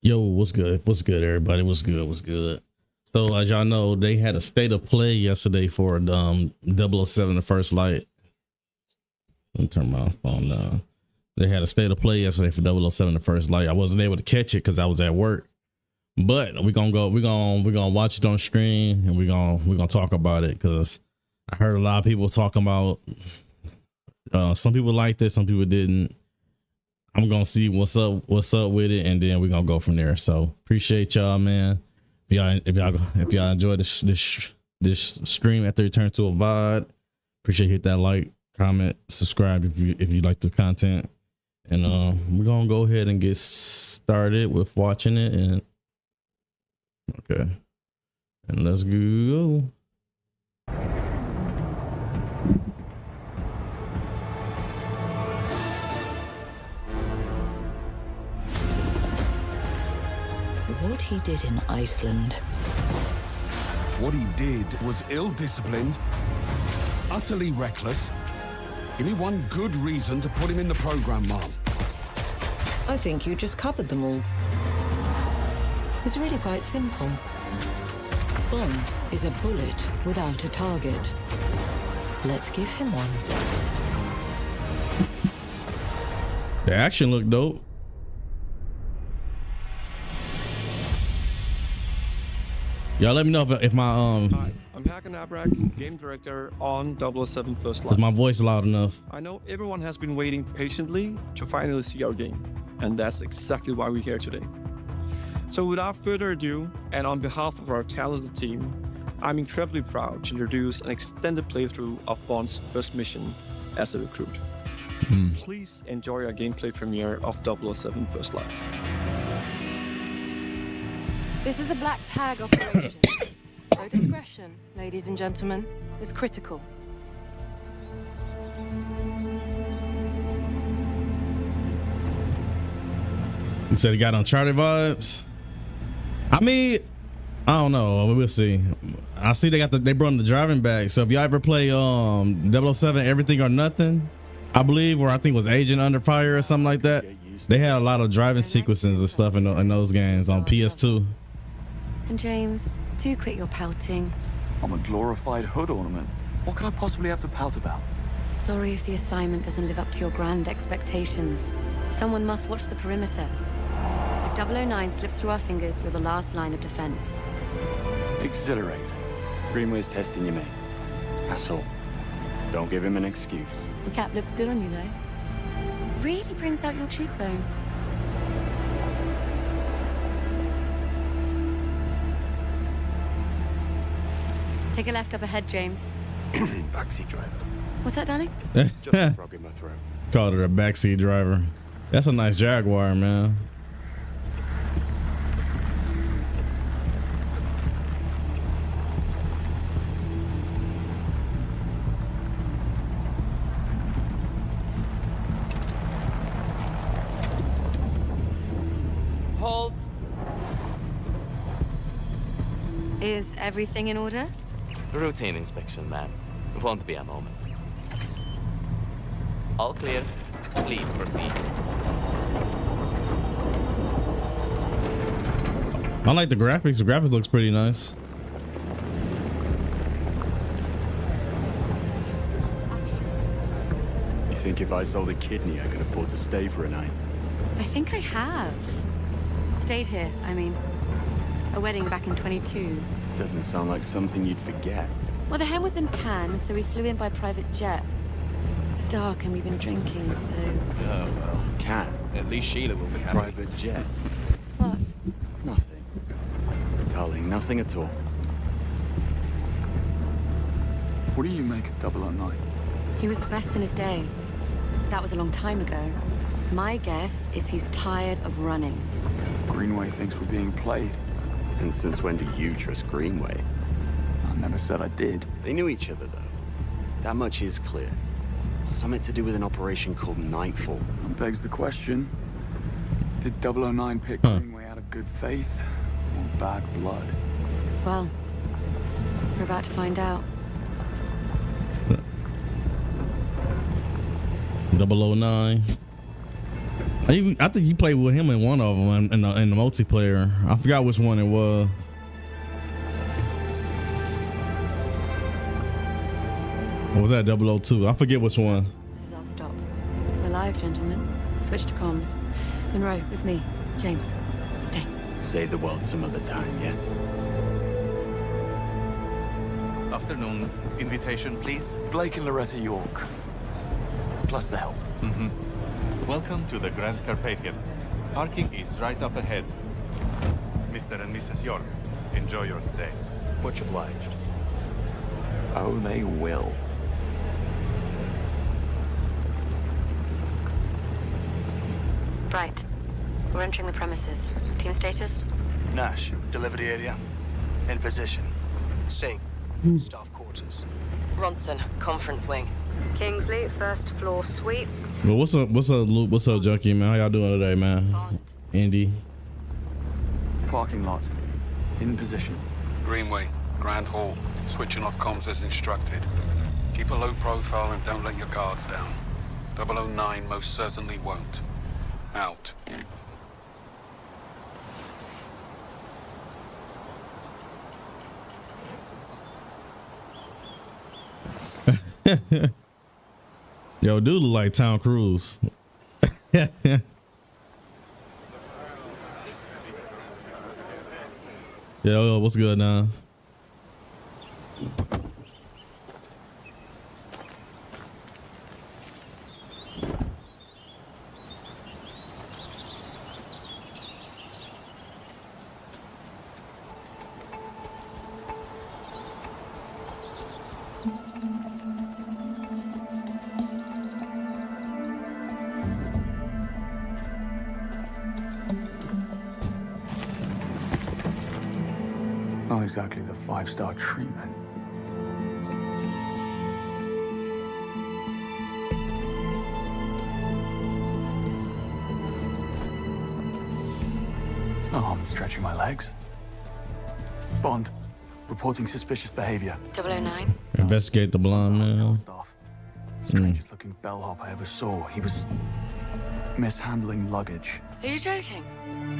Yo, what's good? What's good, everybody? What's good? What's good? So, as y'all know, they had a state of play yesterday for 007 The First Light. Let me turn my phone down. They had a state of play yesterday for 007 The First Light. I wasn't able to catch it because I was at work. But we're gonna watch it on screen, and we're gonna talk about it because I heard a lot of people talking about some people liked it, some people didn't. I'm gonna see what's up with it, and then we're gonna go from there. So appreciate y'all, man. If y'all enjoy this stream after it turns to a VOD, appreciate you hit that like, comment, subscribe if you like the content, and we're gonna go ahead and get started with watching it. And okay, and let's go. What he did in Iceland. What he did was ill-disciplined, utterly reckless. Give me one good reason to put him in the program, Mom. I think you just covered them all. It's really quite simple. Bond is a bullet without a target. Let's give him one. The action looked dope. Y'all let me know if my Hi, I'm Hakan Abrak, game director on 007 First Light. is my voice loud enough. I know everyone has been waiting patiently to finally see our game, and that's exactly why we're here today. So without further ado, and on behalf of our talented team, I'm incredibly proud to introduce an extended playthrough of Bond's first mission as a recruit. Please enjoy our gameplay premiere of 007 First Light. This is a black tag operation. So discretion, ladies and gentlemen, is critical. You said he got Uncharted vibes. I mean, I don't know. We'll see. I see they brought the driving back. So if y'all ever play 007 Everything or Nothing, I believe, or I think it was Agent Under Fire or something like that, they had a lot of driving sequences and stuff in those games on PS2. And James, do quit your pouting. I'm a glorified hood ornament. What could I possibly have to pout about? Sorry if the assignment doesn't live up to your grand expectations. Someone must watch the perimeter. If 009 slips through our fingers, you're the last line of defense. Exhilarating. Greenway's testing you, mate. That's all. Don't give him an excuse. The cap looks good on you, though. Really brings out your cheekbones. Take a left up ahead, James. Backseat driver. What's that, darling? Just a frog in my throat. Called it a backseat driver. That's a nice Jaguar, man. Halt! Is everything in order? Routine inspection, ma'am. Won't be a moment. All clear. Please proceed. I like the graphics. The graphics looks pretty nice. You think if I sold a kidney, I could afford to stay for a night? I think I have. Stayed here, I mean. A wedding back in 22. Doesn't sound like something you'd forget. Well, the hen was in Cannes, so we flew in by private jet. It's dark and we've been drinking, so... Oh, well, can. At least Sheila will be happy. Private jet. What? Nothing. Darling, nothing at all. What do you make of 009? He was the best in his day. That was a long time ago. My guess is he's tired of running. Greenway thinks we're being played. And since when do you trust Greenway? I never said I did. They knew each other, though. That much is clear. Something to do with an operation called Nightfall. That begs the question. Did 009 pick Greenway out of good faith or bad blood? Well, we're about to find out. 009. I think you played with him in one of them in the multiplayer. I forgot which one it was. Or was that 002? I forget which one. This is our stop. We're live, gentlemen. Switch to comms. Monroe, with me. James, stay. Save the world some other time, yeah? Afternoon. Invitation, please. Blake and Loretta York. Plus the help. Welcome to the Grand Carpathian. Parking is right up ahead. Mr. and Mrs. York, enjoy your stay. Much obliged. Oh, they will. Right. We're entering the premises. Team status? Nash, delivery area. In position. Singh, staff quarters. Ronson, conference wing. Kingsley, first floor suites. But what's up, Junkie, man? How y'all doing today, man? Bond. Indy. Parking lot. In position. Greenway, Grand Hall. Switching off comms as instructed. Keep a low profile and don't let your guards down. 009 most certainly won't. Out. Yo, dude look like Tom Cruise. Yo, what's good now? Not exactly the 5-star treatment. Oh, I'm stretching my legs. Bond, reporting suspicious behavior. 009. Investigate the blonde man. Staff. Strangest looking bellhop I ever saw. He was mishandling luggage. Are you joking?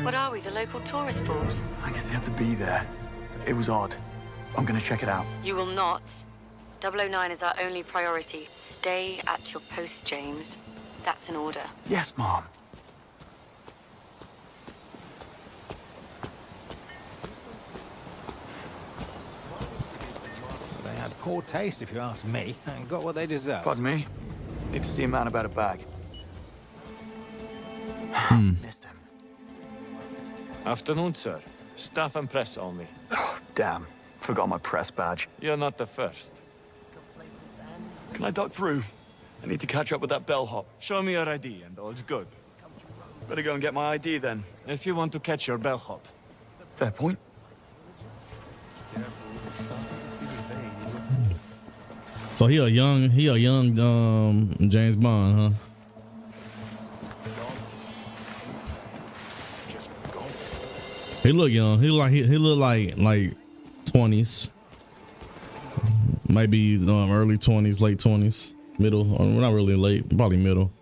What are we, the local tourist board? I guess he had to be there. It was odd. I'm gonna check it out. You will not. 009 is our only priority. Stay at your post, James. That's an order. Yes, Mom. They had poor taste, if you ask me, and got what they deserved. Pardon me? Need to see a man about a bag. Missed him. Afternoon, sir. Staff and press only. Oh, damn. Forgot my press badge. You're not the first. Can I duck through? I need to catch up with that bellhop. Show me your ID and all's good. Better go and get my ID then. If you want to catch your bellhop. Fair point. So he a young James Bond, huh? He look young. He look like 20s, maybe early 20s, late 20s, middle. Or not really late, probably middle.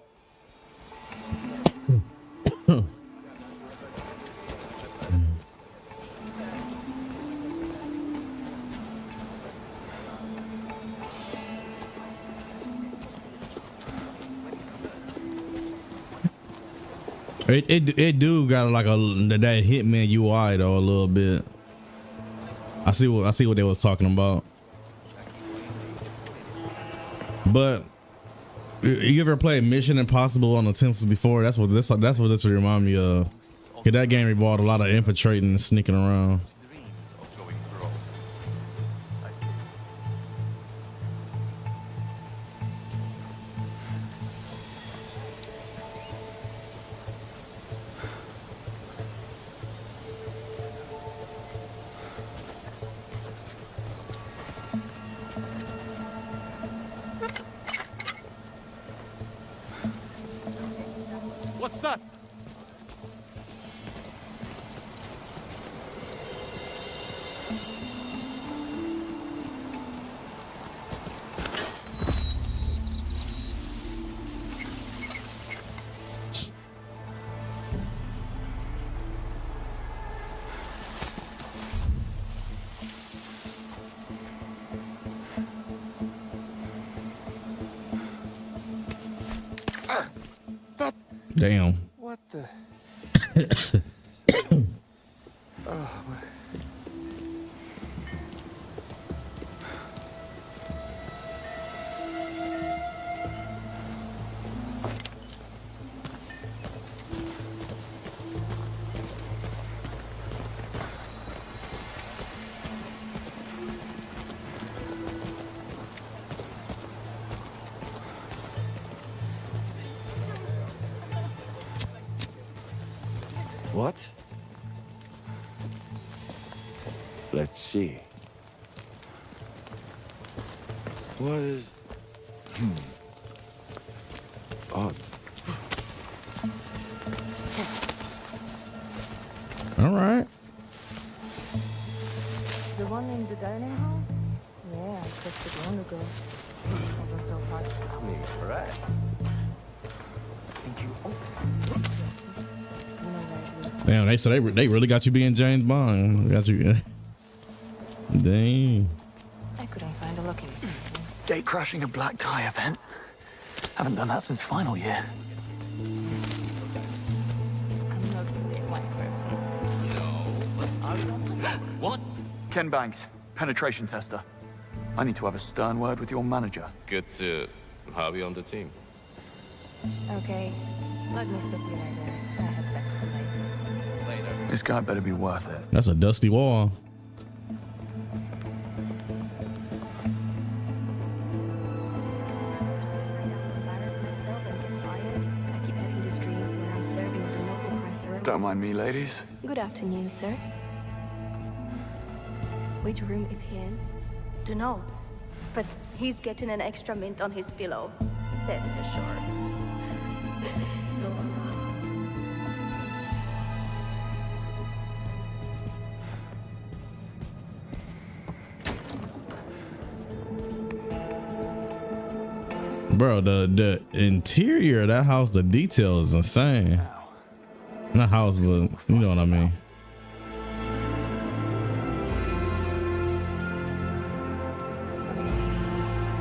It do got like that Hitman UI though a little bit. I see what they was talking about. But you ever played Mission Impossible on the 1064? That's what this remind me of. Cause that game involved a lot of infiltrating and sneaking around. What's that? Damn. What the? Oh, my. What? Let's see. What is... Odd. All right. The one in the dining hall? Yeah, I checked it long ago. Wasn't so hard. I mean, right. Think you Damn, they really got you being James Bond. Got you. Dang. I couldn't find a looking. Gate crashing a black tie event. Haven't done that since final year. I'm not really a white person. What? Ken Banks, penetration tester. I need to have a stern word with your manager. Good to have you on the team. Okay, let me stop you right there. I have bets to make. This guy better be worth it. That's a dusty wall. Don't mind me, ladies. Good afternoon, sir. Which room is he in? Dunno, but he's getting an extra mint on his pillow. That's for sure. Bro, the interior of that house, the detail is insane. Not house, but you know what I mean.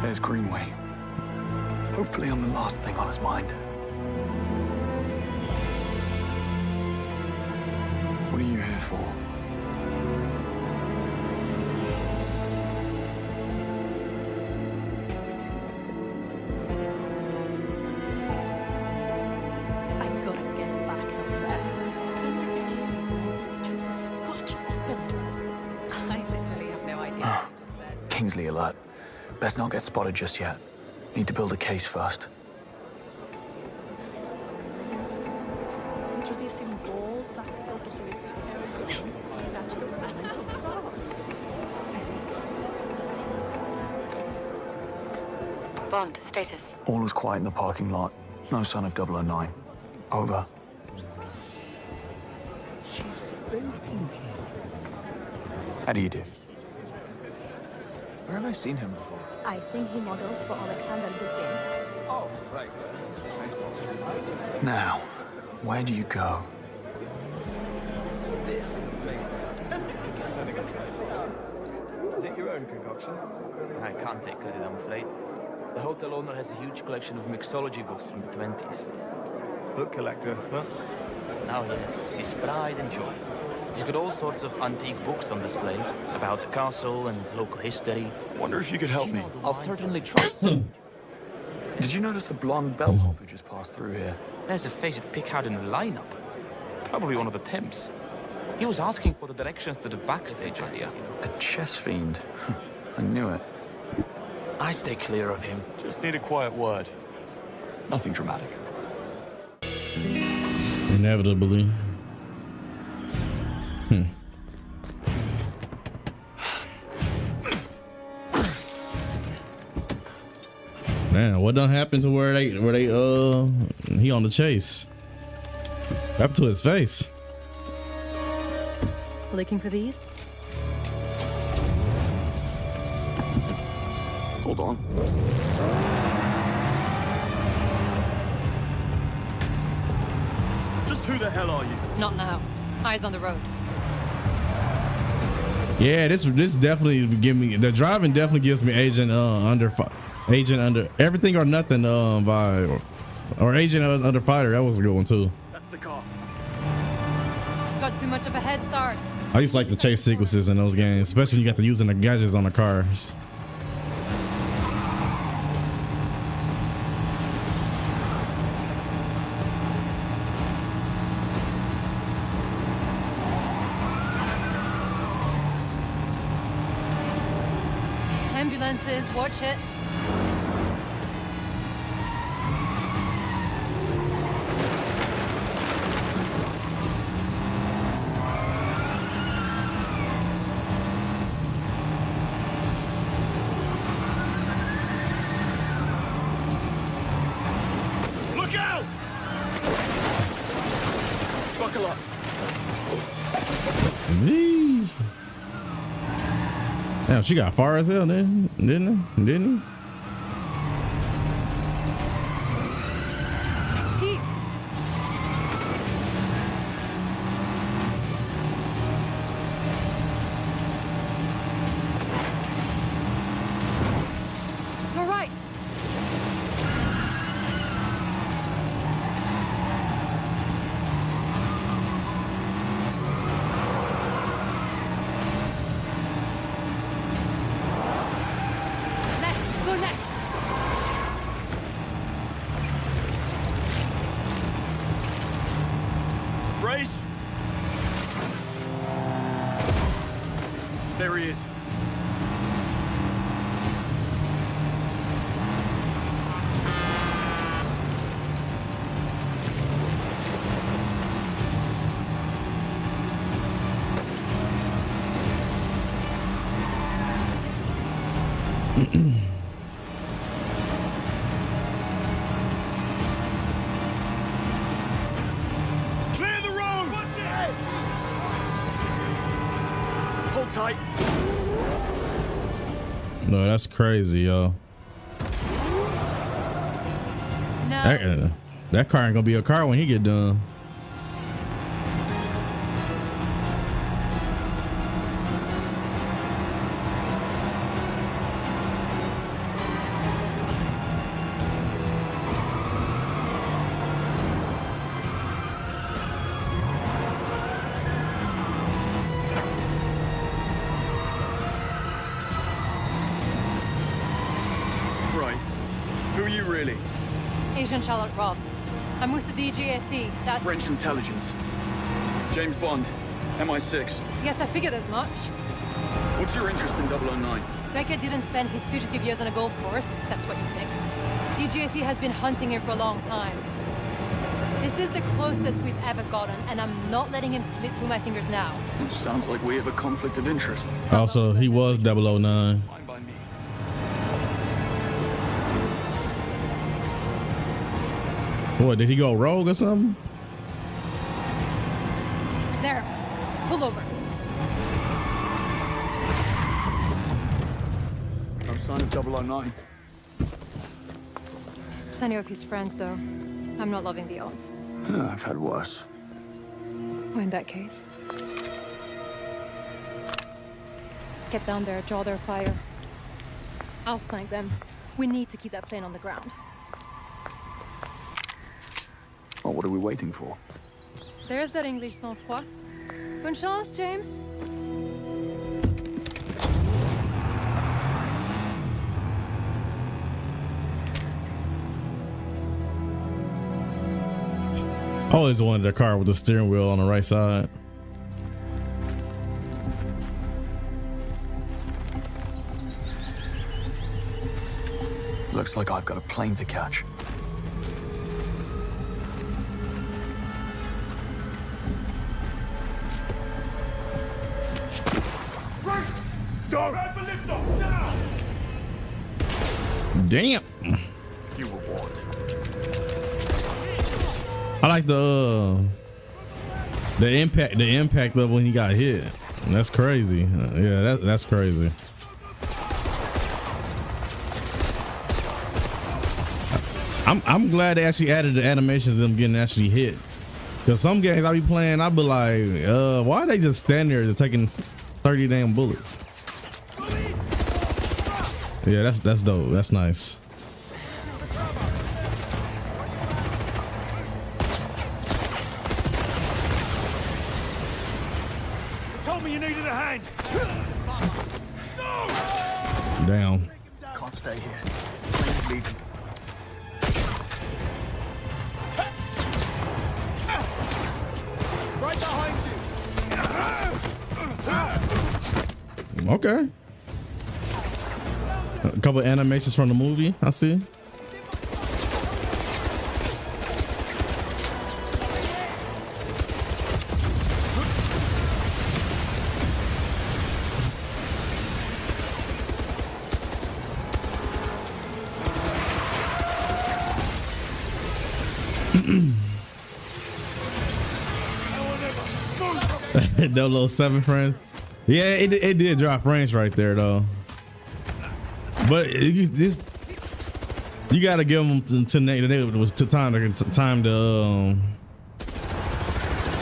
There's Greenway. Hopefully I'm the last thing on his mind. What are you here for? I've got to get back up there. Chose a Scotch open. I literally have no idea what you just said. Kingsley alert. Best not get spotted just yet. Need to build a case first. Introducing bold tactical possibilities. That's the movement of power. I see. Bond, status. All was quiet in the parking lot. No sign of 009. Over. How do you do? Where have I seen him before? I think he models for Alexander Dupin. Oh, right. Now, where do you go? This is amazing. Is it your own concoction? I can't take credit, I'm afraid. The hotel owner has a huge collection of mixology books from the 20s. Book collector, huh? Now, yes, his pride and joy. He's got all sorts of antique books on display about the castle and local history. Wonder if you could help me. I'll certainly try. Did you notice the blonde bellhop who just passed through here? There's a face you'd pick out in the lineup. Probably one of the pimps. He was asking for the directions to the backstage area. A chess fiend. I knew it. I'd stay clear of him. Just need a quiet word. Nothing dramatic. Inevitably. Man, what done happened to where they he on the chase? Up to his face. Looking for these? Hold on. Just who the hell are you? Not now. Eyes on the road. Yeah, this definitely give me the driving definitely gives me agent under everything or nothing vibe. Or Agent of the Fighter. That was a good one too. That's the car. It's got too much of a head start. I used to like the chase sequences in those games, especially when you got to using the gadgets on the cars. Ambulances, watch it. Look out! Buckle up. Eee. Damn, she got far as hell, didn't he? She. You're right. Left, go left. Brace! There he is. Clear the road! Hold tight. No, that's crazy, yo. No. That car ain't gonna be a car when he get done. Right. Who are you really? Agent Charlotte Ross. I'm with the DGSE. That's. French intelligence. James Bond. MI6. Yes, I figured as much. What's your interest in 009? Beckett didn't spend his fugitive years on a golf course. That's what you think. DGSE has been hunting him for a long time. This is the closest we've ever gotten, and I'm not letting him slip through my fingers now. Sounds like we have a conflict of interest. Also, he was 009. What, did he go rogue or something? There. Pull over. No sign of 009. Plenty of his friends, though. I'm not loving the odds. I've had worse. Well, in that case. Get down there, draw their fire. I'll flank them. We need to keep that plane on the ground. Well, what are we waiting for? There's that English sang-froid. Bonne chance, James. I always wanted a car with the steering wheel on the right side. Looks like I've got a plane to catch. Damn. You were warned. I like the impact of when he got hit. That's crazy. Yeah, that's crazy. I'm glad they actually added the animations of them getting actually hit. Cause some games I be playing, I be like, why they just stand there taking 30 damn bullets? Yeah, that's dope. That's nice. hand! Damn. Can't stay here. Please leave him. Right behind you! Okay. A couple animations from the movie, I see. Double 07 frames. Yeah, it did drop frames right there though. But you gotta give them to time to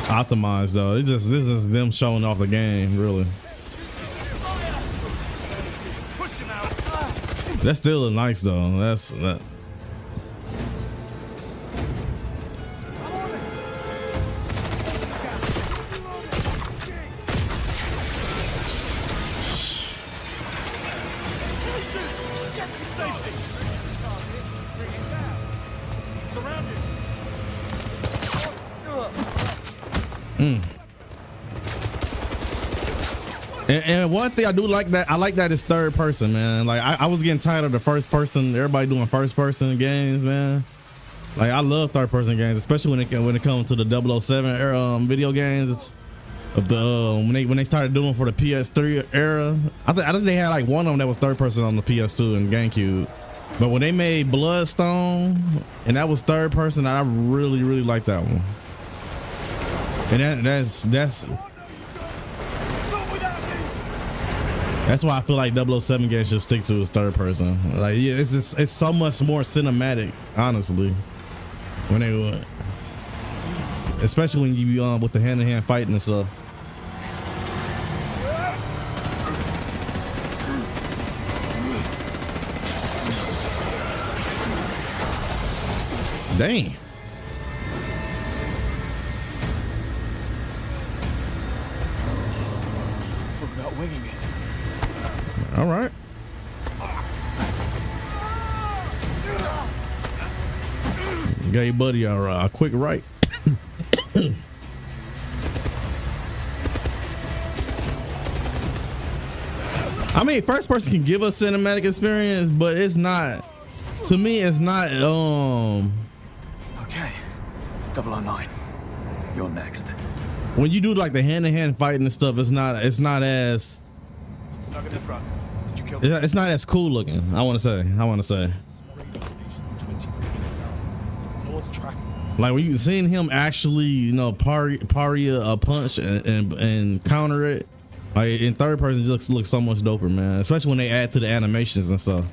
optimize though. This is them showing off the game really. That's still nice though. That. And one thing I do like that it's third person, man. Like I was getting tired of the first person. Everybody doing first person games, man. Like I love third person games, especially when it comes to the 007 era video games. It's of the when they started doing for the PS3 era. I think they had like one of them that was third person on the PS2 and GameCube. But when they made Bloodstone and that was third person, I really like that one. And that's why I feel like 007 games should stick to his third person. Like, yeah, it's so much more cinematic, honestly. When they, especially when you be with the hand-to-hand fighting and stuff. Dang. Talk about winging it. All right. Gave Buddy a quick right. I mean, first person can give us cinematic experience, but it's not. To me, it's not. Okay, 009. You're next. When you do like the hand-to-hand fighting and stuff, it's not as. Stuck in the front. It's not as cool looking. I want to say. Like when you seen him actually, parry a punch and counter it. Like in third person, it just looks so much doper, man. Especially when they add to the animations and stuff.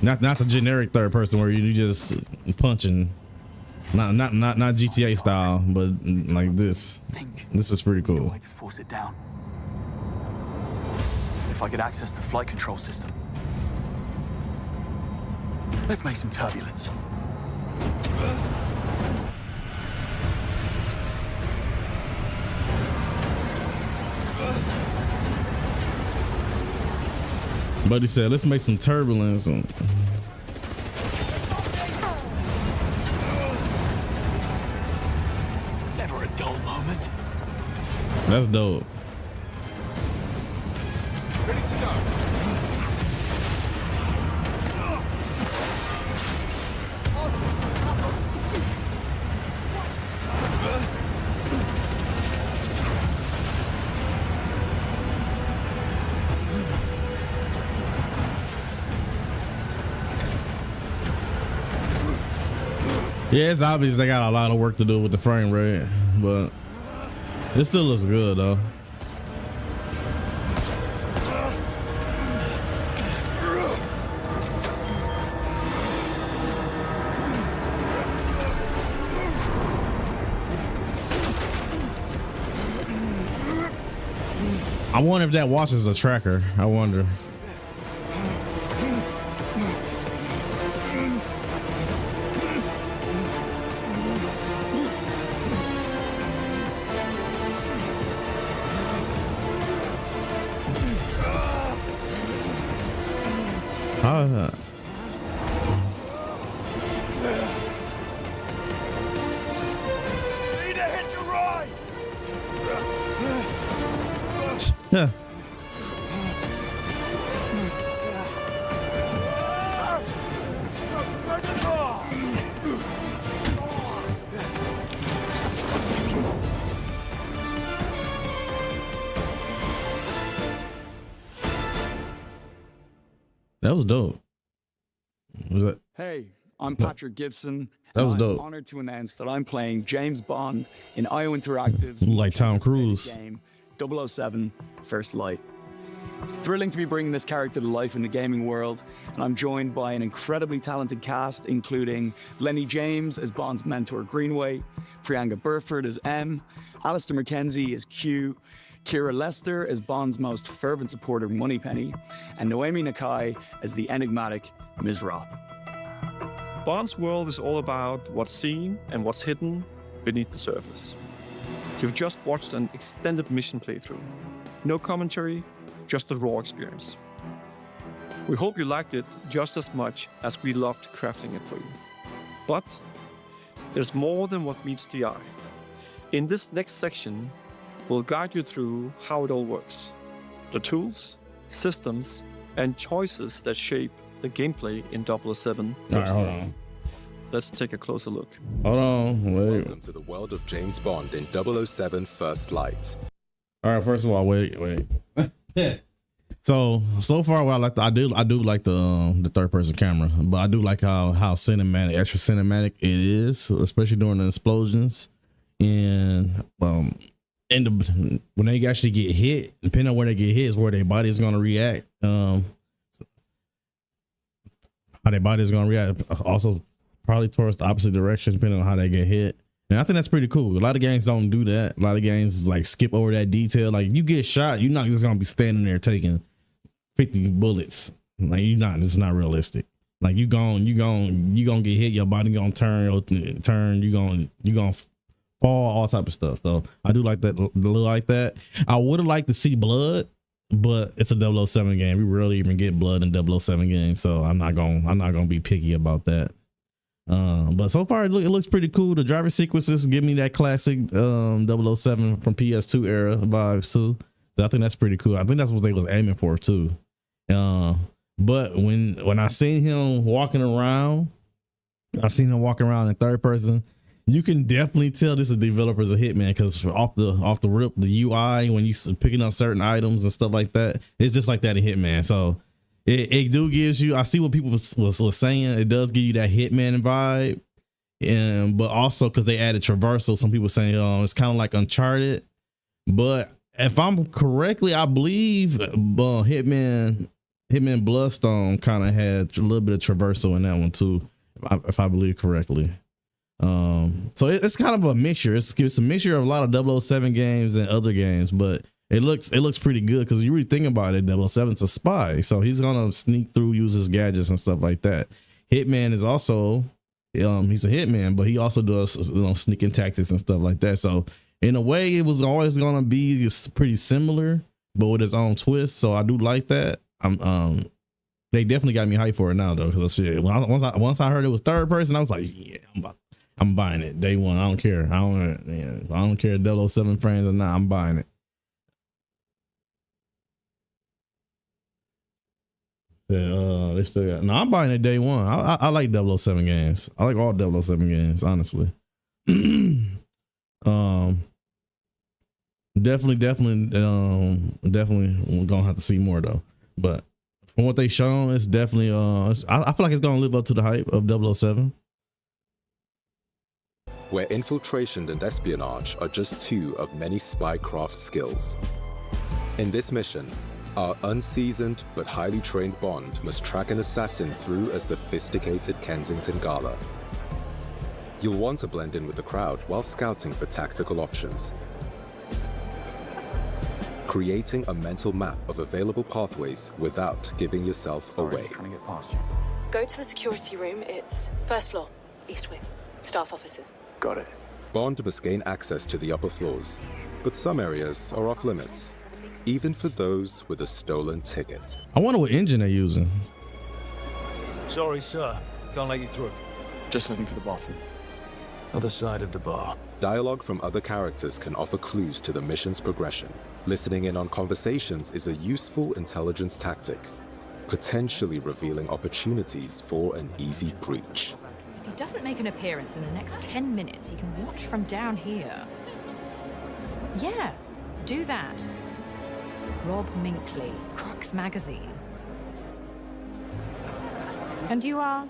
Not the generic third person where you just punching. Not GTA style, but like this. This is pretty cool. Way to force it down. If I could access the flight control system. Let's make some turbulence. Buddy said, let's make some turbulence. Never a dull moment. That's dope. Ready to go. Yeah, it's obvious they got a lot of work to do with the frame rate, but it still looks good though. I wonder if that watch is a tracker. I wonder. Need to hit your ride. Yeah. That was dope. Was that? Hey, I'm Patrick Gibson. That was and dope. I'm honored to announce that I'm playing James Bond in IO Interactive's Like Tom Cruise. game 007 First Light. It's thrilling to be bringing this character to life in the gaming world, and I'm joined by an incredibly talented cast, including Lenny James as Bond's mentor Greenway, Priyanka Burford as M, Alistair McKenzie as Q, Kira Lester as Bond's most fervent supporter Moneypenny, and Noemi Nakai as the enigmatic Ms. Robb. Bond's world is all about what's seen and what's hidden beneath the surface. You've just watched an extended mission playthrough. No commentary, just a raw experience. We hope you liked it just as much as we loved crafting it for you. But there's more than what meets the eye. In this next section, we'll guide you through how it all works. The tools, systems, and choices that shape the gameplay in 007. All right, hold on. Let's take a closer look. Hold on, wait. Welcome to the world of James Bond in 007 First Light. All right, first of all, wait. So far, what I do like the third person camera, but I do like how cinematic, extra cinematic it is, especially during the explosions, and when they actually get hit, depending on where they get hit, is where their body is going to react. How their body is going to react, also probably towards the opposite direction, depending on how they get hit. And I think that's pretty cool. A lot of games don't do that. A lot of games like skip over that detail. Like you get shot, you're not just gonna be standing there taking 50 bullets. Like you're not. It's not realistic. Like you gonna get hit. Your body gonna turn. You gonna fall. All type of stuff. So I do like that. I would have liked to see blood, but it's a 007 game. We rarely even get blood in 007 games. So I'm not gonna be picky about that. But so far it looks pretty cool. The driver sequences give me that classic 007 from PS2 era vibes too. So I think that's pretty cool. I think that's what they was aiming for too. But when I seen him walking around in third person, you can definitely tell this is developers of Hitman, because off the rip, the UI when you picking up certain items and stuff like that, it's just like that in Hitman. So it do gives you, I see what people was saying, it does give you that Hitman vibe, but also because they added traversal, some people saying it's kind of like Uncharted. But if I'm correctly, I believe Hitman Bloodstone kind of had a little bit of traversal in that one too, if I believe correctly. So it's kind of a mixture. It's a mixture of a lot of 007 games and other games, but it looks pretty good because you really think about it. 007's a spy, so he's gonna sneak through, use his gadgets and stuff like that. Hitman is also he's a hitman, but he also does sneaking tactics and stuff like that. So in a way, it was always gonna be pretty similar, but with its own twist. So I do like that. They definitely got me hyped for it now though, because once I heard it was third person, I was like, yeah, I'm buying it day one. I don't care. I don't care 007 fans or not. I'm buying it. They still got. No, I'm buying it day one. I like 007 games. I like all 007 games, honestly. Definitely, we're gonna have to see more though. But from what they shown, it's definitely. I feel like it's gonna live up to the hype of 007. Where infiltration and espionage are just two of many spycraft skills. In this mission, our unseasoned but highly trained Bond must track an assassin through a sophisticated Kensington gala. You'll want to blend in with the crowd while scouting for tactical options. Creating a mental map of available pathways without giving yourself away. Go to the security room. It's first floor, east wing, staff offices. Got it. Bond must gain access to the upper floors, but some areas are off limits, even for those with a stolen ticket. I wonder what engine they're using. Sorry, sir. Can't let you through. Just looking for the bathroom. Other side of the bar. Dialogue from other characters can offer clues to the mission's progression. Listening in on conversations is a useful intelligence tactic, potentially revealing opportunities for an easy breach. If he doesn't make an appearance in the next 10 minutes, he can watch from down here. Yeah, do that. Rob Minkley, Crux Magazine. And you are?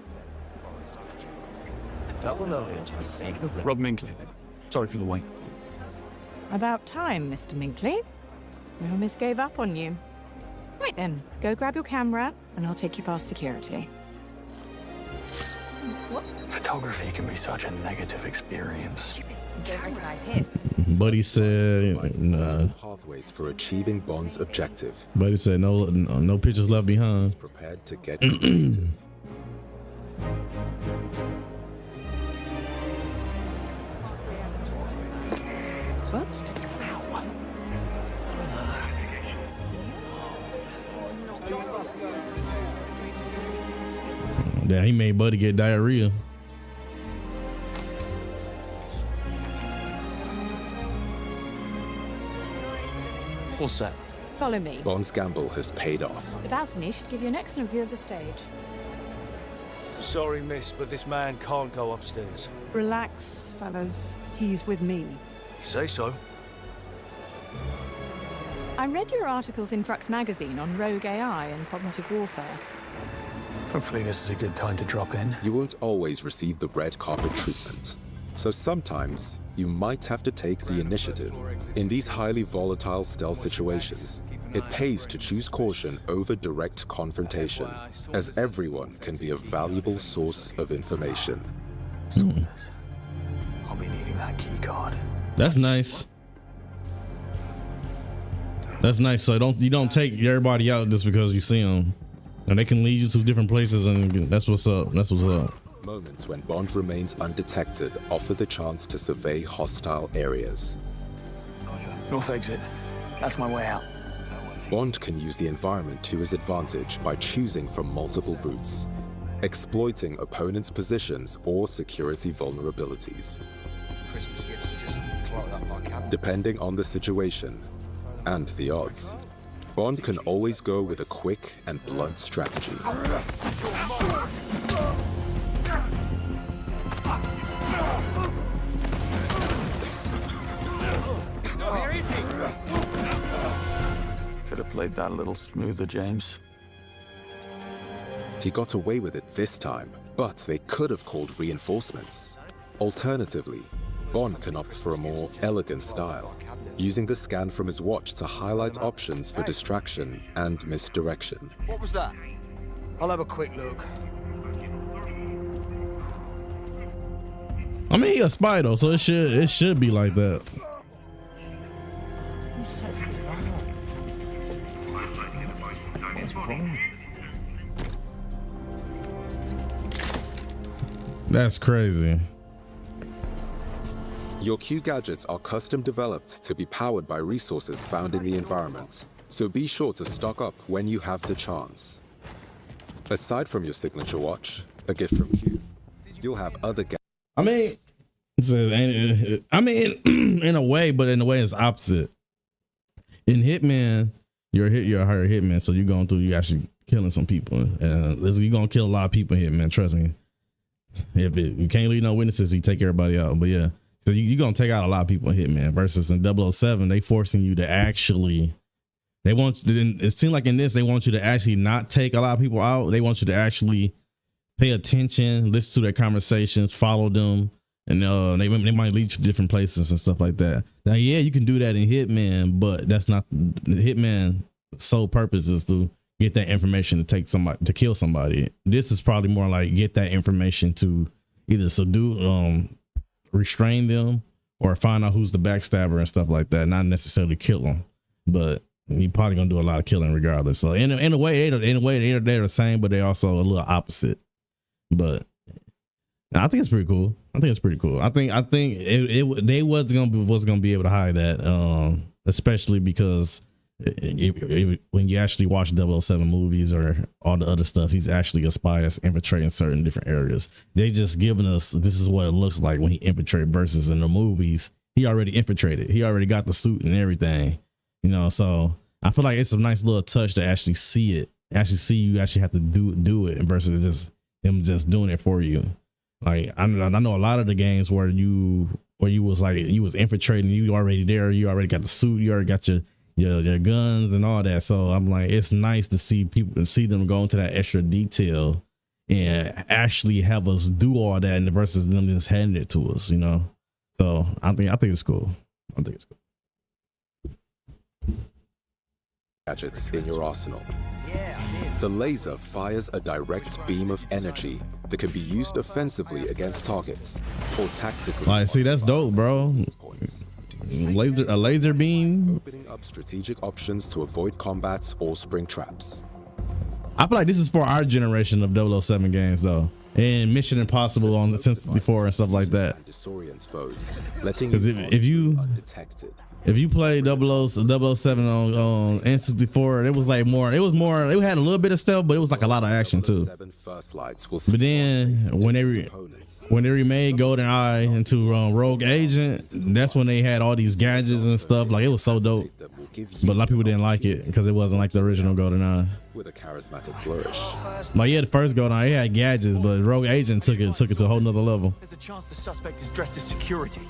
Rob Minkley. Sorry for the wait. About time, Mr. Minkley. Your miss gave up on you. Right then, go grab your camera, and I'll take you past security. What? Photography can be such a negative experience. Don't recognize him. Buddy said, nah. Pathways for achieving Bond's objective. Buddy said, no pictures left behind. Prepared to get creative. What? Yeah, he made Buddy get diarrhea. All set. Follow me. Bond's gamble has paid off. The balcony should give you an excellent view of the stage. Sorry, miss, but this man can't go upstairs. Relax, fellas. He's with me. You say so. I read your articles in Crux Magazine on rogue AI and cognitive warfare. Hopefully this is a good time to drop in. You won't always receive the red carpet treatment. So sometimes, you might have to take the initiative. In these highly volatile stealth situations, it pays to choose caution over direct confrontation, as everyone can be a valuable source of information. I'll be needing that key card. That's nice. That's nice. So you don't take everybody out just because you see them, and they can lead you to different places, and that's what's up. That's what's up. Moments when Bond remains undetected offer the chance to survey hostile areas. North exit. That's my way out. Bond can use the environment to his advantage by choosing from multiple routes, exploiting opponents' positions or security vulnerabilities. Christmas gifts just clogged up my cabinet. Depending on the situation and the odds, Bond can always go with a quick and blunt strategy. Where is he? Could have played that a little smoother, James. He got away with it this time, but they could have called reinforcements. Alternatively, Bond can opt for a more elegant style, using the scan from his watch to highlight options for distraction and misdirection. What was that? I'll have a quick look. I mean, he a spy though, so it should be like that. Who sets the alarm? What's wrong? That's crazy. Your Q gadgets are custom developed to be powered by resources found in the environment, so be sure to stock up when you have the chance. Aside from your signature watch, a gift from Q, you'll have other gadgets. I mean, in a way, but in a way it's opposite. In Hitman, you're a hired hitman, so you're going through, you actually killing some people, and you're gonna kill a lot of people in Hitman. Trust me. You can't leave no witnesses, you take everybody out. But yeah, so you're gonna take out a lot of people in Hitman. Versus in 007, they forcing you to actually. It seems like in this, they want you to actually not take a lot of people out. They want you to actually pay attention, listen to their conversations, follow them, and they might lead you to different places and stuff like that. Now, yeah, you can do that in Hitman, but that's not Hitman. Sole purpose is to get that information to take somebody to kill somebody. This is probably more like get that information to either subdue, restrain them, or find out who's the backstabber and stuff like that. Not necessarily kill them, but you're probably gonna do a lot of killing regardless. So in a way, they're the same, but they're also a little opposite. But I think it's pretty cool. I think they wasn't gonna be able to hide that, especially because when you actually watch 007 movies or all the other stuff, he's actually a spy that's infiltrating certain different areas. They just giving us, this is what it looks like when he infiltrated, versus in the movies, he already infiltrated. He already got the suit and everything, you know? So I feel like it's a nice little touch to actually see it, actually see you actually have to do it versus just them just doing it for you. Like I know a lot of the games where you was like, you was infiltrating, you already there, you already got the suit, you already got your guns and all that. So I'm like, it's nice to see people, see them go into that extra detail and actually have us do all that, and versus them just handing it to us, you know. So I think it's cool. I think it's cool. Gadgets in your arsenal. The laser fires a direct beam of energy that can be used offensively against targets or tactically. Like, see, that's dope, bro. A laser beam. Opening up strategic options to avoid combat or spring traps. I feel like this is for our generation of 007 games, though, and Mission Impossible on the 1064 and stuff like that. Disorients foes, letting Because if you play 007 on N64, it was like more. It was more. It had a little bit of stealth, but it was like a lot of action too. But then when they remade GoldenEye into Rogue Agent, that's when they had all these gadgets and stuff. Like, it was so dope. But a lot of people didn't like it because it wasn't like the original GoldenEye. With a charismatic flourish. Like, yeah, the first GoldenEye, it had gadgets, but Rogue Agent took it to a whole nother level. There's a chance the suspect is dressed as security.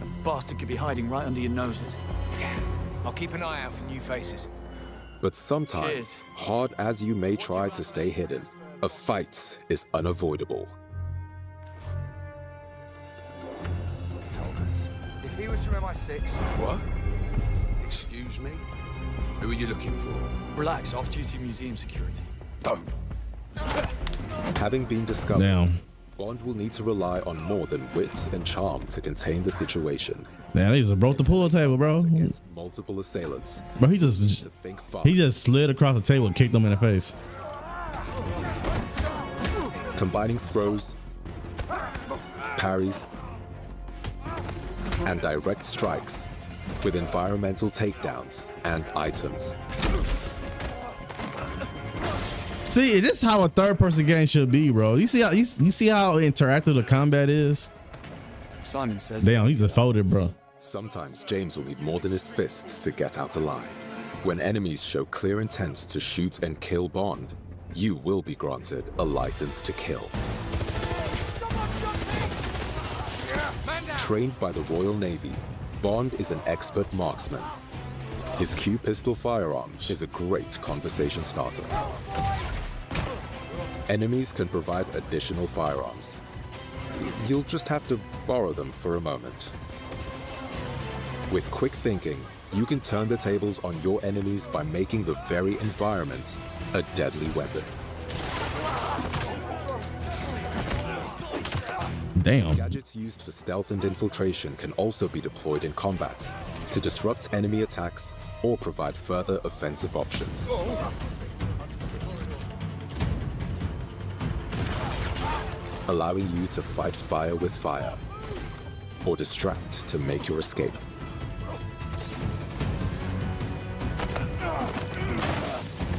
The bastard could be hiding right under your noses. Damn. I'll keep an eye out for new faces. But sometimes, hard as you may try to stay hidden, a fight is unavoidable. If he was from MI6... What? Excuse me? Who are you looking for? Relax, off-duty museum security. Don't. Having been discovered, Damn. Bond will need to rely on more than wit and charm to contain the situation. Man, he just broke the pool table, bro. Against multiple assailants. Bro, he just slid across the table and kicked them in the face. Combining throws, parries, and direct strikes with environmental takedowns and items. See, this is how a third-person game should be, bro. You see how you see how interactive the combat is? Simon says. Damn, he's just folded, bro. Sometimes James will need more than his fists to get out alive. When enemies show clear intent to shoot and kill Bond, you will be granted a license to kill. Trained by the Royal Navy, Bond is an expert marksman. His Q pistol firearm is a great conversation starter. Enemies can provide additional firearms. You'll just have to borrow them for a moment. With quick thinking, you can turn the tables on your enemies by making the very environment a deadly weapon. Damn. Gadgets used for stealth and infiltration can also be deployed in combat to disrupt enemy attacks or provide further offensive options. Allowing you to fight fire with fire or distract to make your escape.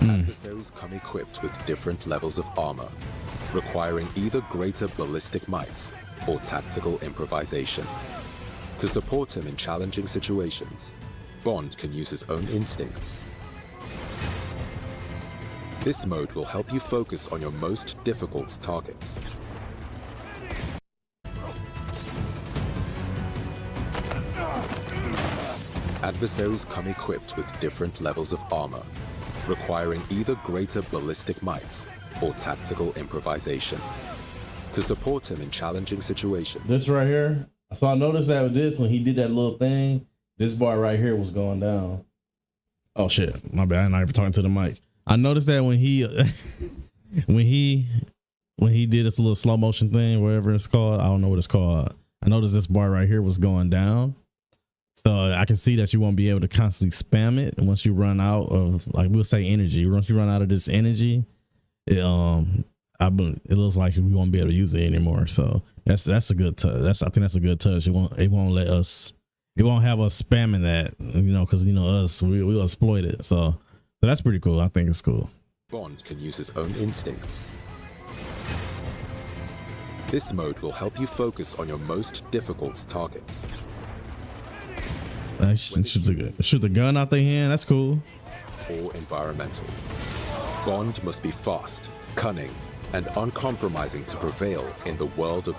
Adversaries come equipped with different levels of armor, requiring either greater ballistic might or tactical improvisation. To support him in challenging situations, Bond can use his own instincts. This mode will help you focus on your most difficult targets. Adversaries come equipped with different levels of armor, requiring either greater ballistic might or tactical improvisation. To support him in challenging situations. This right here. So I noticed that with this, when he did that little thing, this bar right here was going down. Oh shit, my bad. I'm not even talking to the mic. I noticed that when he when he did this little slow motion thing, whatever it's called, I don't know what it's called. I noticed this bar right here was going down. So I can see that you won't be able to constantly spam it. And once you run out of, like, we'll say energy, once you run out of this energy, it looks like we won't be able to use it anymore. So that's a good touch. I think that's a good touch. It won't let us it won't have us spamming that, you know, because you know us, we'll exploit it. So that's pretty cool. I think it's cool. Bond can use his own instincts. This mode will help you focus on your most difficult targets. Shoot the gun out their hand. That's cool. Or environmental. Bond must be fast, cunning, and uncompromising to prevail in the world of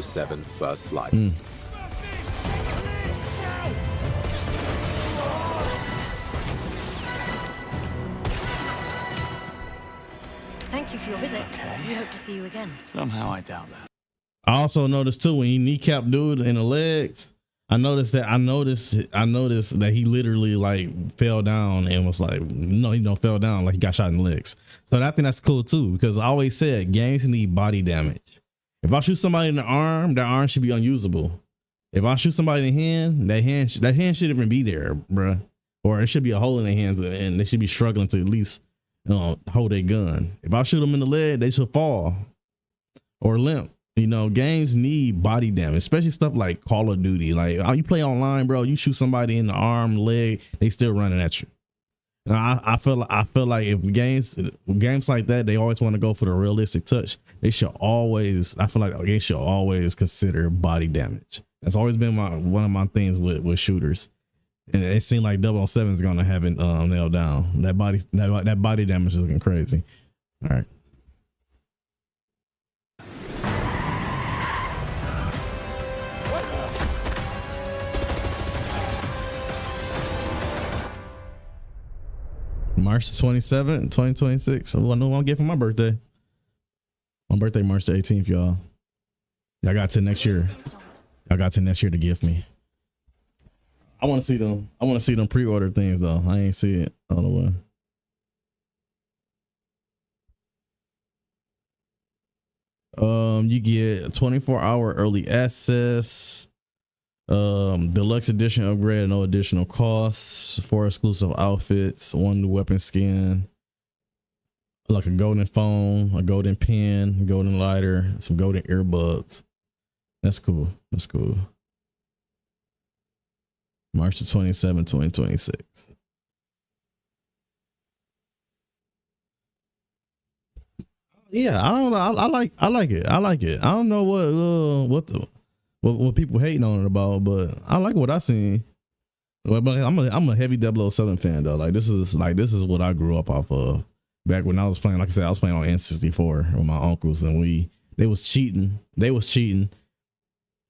007 First Light. Thank you for your visit. We hope to see you again. Somehow I doubt that. I also noticed too when he kneecapped dude in the legs. I noticed that he literally like fell down and was like, no, he don't fell down, like he got shot in the legs. So I think that's cool too, because I always said games need body damage. If I shoot somebody in the arm, that arm should be unusable. If I shoot somebody in the hand, that hand should even be there, bruh. Or it should be a hole in their hands and they should be struggling to at least, you know, hold their gun. If I shoot them in the leg, they should fall or limp. You know, games need body damage, especially stuff like Call of Duty. Like, you play online, bro, you shoot somebody in the arm, leg, they still running at you. And I feel like if games like that, they always want to go for the realistic touch. They should always, I feel like they should always consider body damage. That's always been one of my things with shooters. And it seemed like 007 is gonna have it nailed down. That body damage is looking crazy. All right. March 27th, 2026. So I know what I'm getting for my birthday. My birthday, March the 18th, y'all. I got to next year. I got to next year to gift me. I want to see them. I want to see them pre-order things though. I ain't see it all the way. You get 24-hour early access. Deluxe edition upgrade at no additional costs, 4 exclusive outfits, 1 new weapon skin, like a golden phone, a golden pen, a golden lighter, some golden earbuds. That's cool. That's cool. March the 27th, 2026. Yeah, I don't know. I like it. I like it. I don't know what people hating on it about, but I like what I seen. But I'm a heavy 007 fan though. Like this is what I grew up off of. Back when I was playing, like I said, I was playing on N64 with my uncles, and they was cheating.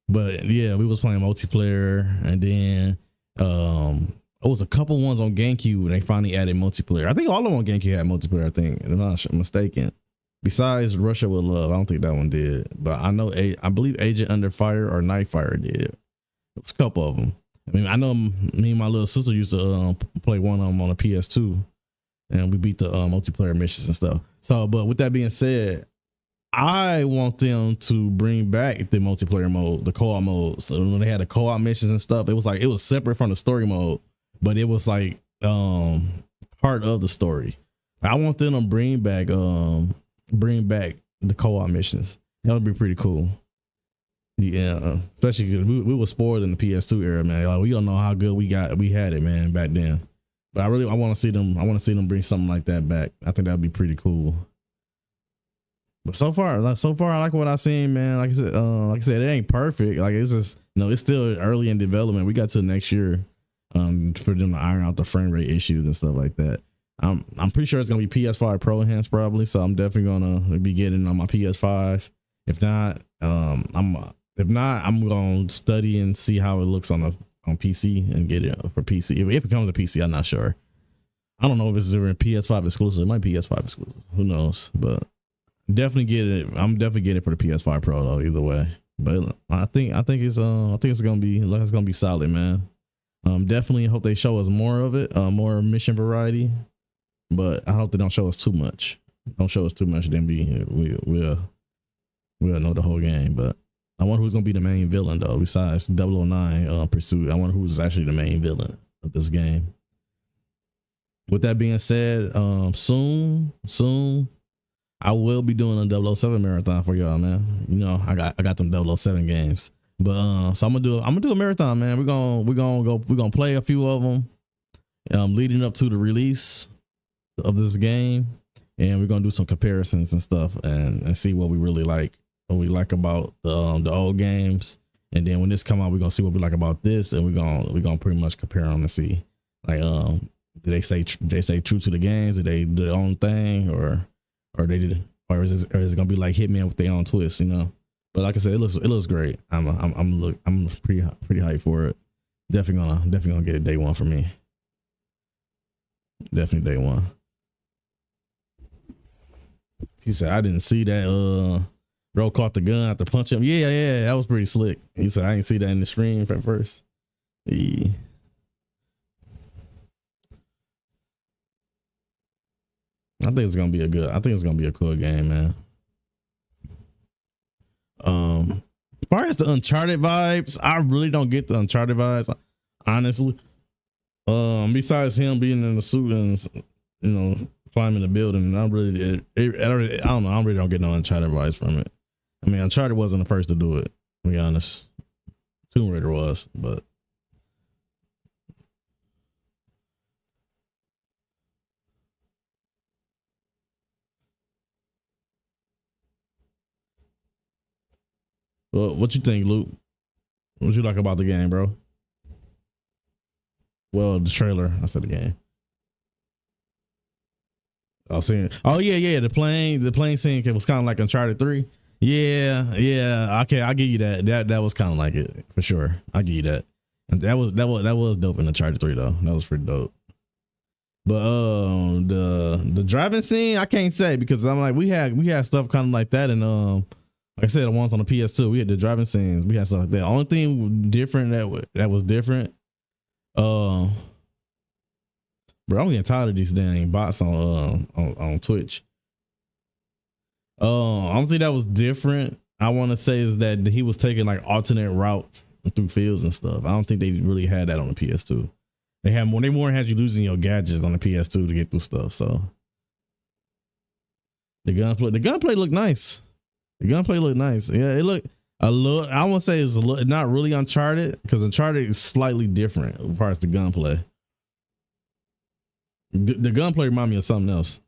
But yeah, we was playing multiplayer, and then it was a couple ones on GameCube, and they finally added multiplayer. I think all of them on GameCube had multiplayer. I think, if I'm not mistaken. Besides Russia with Love, I don't think that one did, but I believe Agent Under Fire or Nightfire did. It was a couple of them. I mean, I know me and my little sister used to play one of them on a PS2, and we beat the multiplayer missions and stuff. So, but with that being said, I want them to bring back the multiplayer mode, the co-op mode. So when they had the co-op missions and stuff, it was separate from the story mode, but it was like part of the story. I want them to bring back the co-op missions. That would be pretty cool. Yeah, especially because we were spoiled in the PS2 era, man. Like, we don't know how good we had it, man, back then. But I want to see them. I want to see them bring something like that back. I think that'd be pretty cool. But so far, I like what I've seen, man. Like I said, it ain't perfect. Like it's just, it's still early in development. We got to next year, for them to iron out the frame rate issues and stuff like that. I'm pretty sure it's gonna be PS5 Pro enhanced probably, so I'm definitely gonna be getting on my PS5. If not, I'm gonna study and see how it looks on PC and get it for PC. If it comes to PC, I'm not sure. I don't know if it's a PS5 exclusive. It might be PS5 exclusive. Who knows? But definitely get it. I'm definitely getting it for the PS5 Pro though. Either way, but I think it's gonna be solid, man. Definitely hope they show us more of it, more mission variety. But I hope they don't show us too much. Don't show us too much, then we'll know the whole game. But I wonder who's gonna be the main villain though, besides 009 Pursuit. I wonder who's actually the main villain of this game. With that being said, soon I will be doing a 007 marathon for y'all, man. I got them 007 games. But so I'm gonna do a marathon, man. We're gonna play a few of them, leading up to the release of this game, and we're gonna do some comparisons and stuff, and see what we really like, what we like about the old games, and then when this come out, we're gonna see what we like about this, and we're gonna pretty much compare them and see, like, did they stay true to the games? Did they do their own thing, or is it gonna be like Hitman with their own twist, you know? But like I said, it looks great. I'm pretty hyped for it. Definitely gonna get it day one for me. Definitely day one. He said I didn't see that. Bro caught the gun after punching him. Yeah, that was pretty slick. He said I didn't see that in the stream at first. Yeah. I think it's gonna be a cool game, man. As far as the Uncharted vibes, I really don't get the Uncharted vibes, honestly. Besides him being in the suit and, you know, climbing the building, I don't really don't get no Uncharted vibes from it. I mean, Uncharted wasn't the first to do it, to be honest. Tomb Raider was, but well, what you think, Luke? What you like about the game, bro? Well, the trailer. I said the game. I was saying, oh yeah, the plane scene was kind of like Uncharted 3. Yeah. Okay, I'll give you that. That was kind of like it for sure. I'll give you that. And that was dope in Uncharted 3 though. That was pretty dope. But the driving scene, I can't say, because I'm like, we had stuff kind of like that, and like I said, the ones on the PS2, we had the driving scenes, we had stuff like that. Only thing different that was different, bro, I'm getting tired of these dang bots on Twitch. I don't think that was different. I want to say is that he was taking like alternate routes through fields and stuff. I don't think they really had that on the PS2. They more had you losing your gadgets on the PS2 to get through stuff. So the gunplay looked nice. The gunplay looked nice. Yeah, it looked a little. I won't say it's not really Uncharted, because Uncharted is slightly different as far as the gunplay. The gunplay remind me of something else.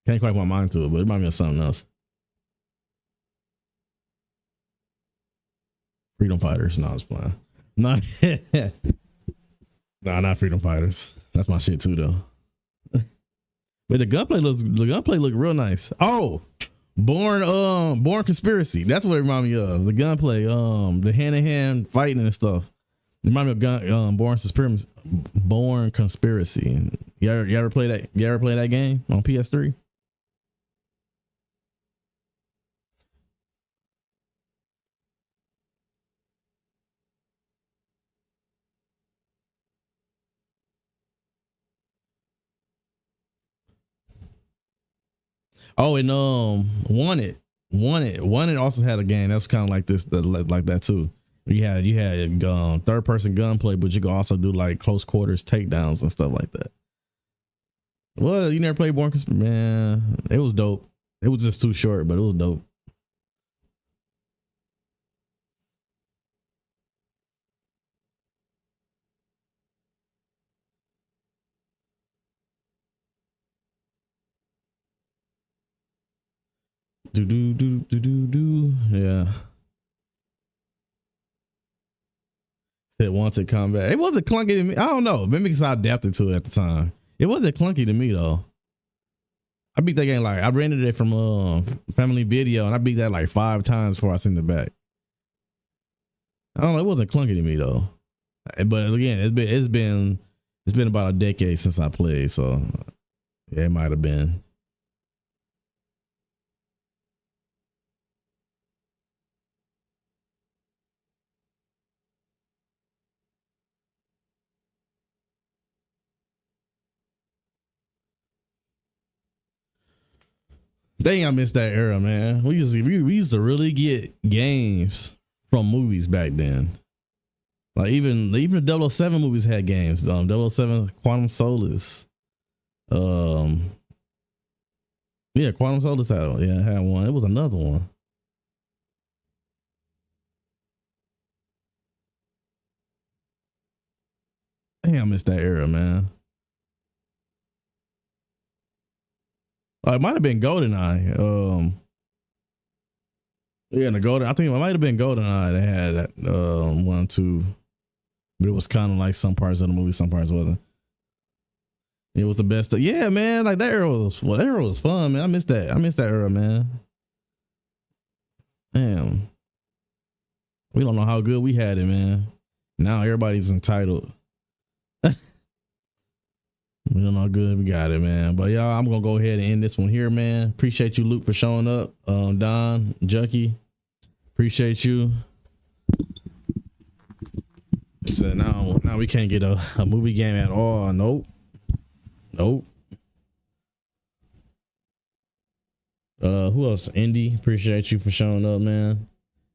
Can't quite put my mind to it, but it remind me of something else. Freedom Fighters. No, I was playing. Not Freedom Fighters. That's my shit too, though. But the gunplay looked real nice. Oh, Born Conspiracy. That's what it reminded me of. The gunplay, the hand-to-hand fighting and stuff. It reminded me of Born Conspiracy. You ever play that? You ever play that game on PS3? Oh, and Wanted also had a game that was kind of like this, like that too. You had third person gunplay, but you could also do like close quarters takedowns and stuff like that. Well, you never played Born Conspiracy? Man, it was dope. It was just too short, but it was dope. Yeah. Said Wanted Combat. It wasn't clunky to me. I don't know. Maybe because I adapted to it at the time. It wasn't clunky to me though. I beat that game I rented it from Family Video, and I beat that like 5 times before I sent it back. I don't know. It wasn't clunky to me though. But again, it's been about a decade since I played, so yeah, it might have been. Dang, I missed that era, man. We used to really get games from movies back then. Like even the 007 movies had games. 007 Quantum Solace. Yeah, Quantum Solace had one. It was another one. Damn, I missed that era, man. It might have been GoldenEye. Yeah, the Golden. I think it might have been GoldenEye that had that 1, 2, but it was kind of like some parts of the movie, some parts wasn't. It was the best. Yeah, man. Like that era was fun, man. I missed that era, man. Damn. We don't know how good we had it, man. Now everybody's entitled. We don't know how good we got it, man. But y'all, I'm gonna go ahead and end this one here, man. Appreciate you, Luke, for showing up. Don, Junkie, appreciate you. So now we can't get a movie game at all. Nope. Who else? Indy, appreciate you for showing up, man.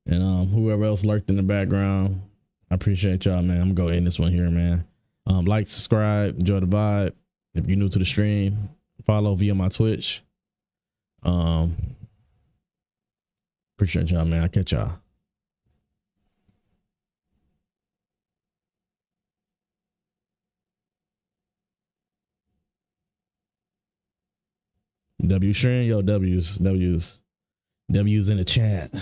And whoever else lurked in the background, I appreciate y'all, man. I'm gonna go end this one here, man. Like, subscribe, enjoy the vibe. If you're new to the stream, follow via my Twitch. Appreciate y'all, man. I'll catch y'all. W stream, yo, W's in the chat.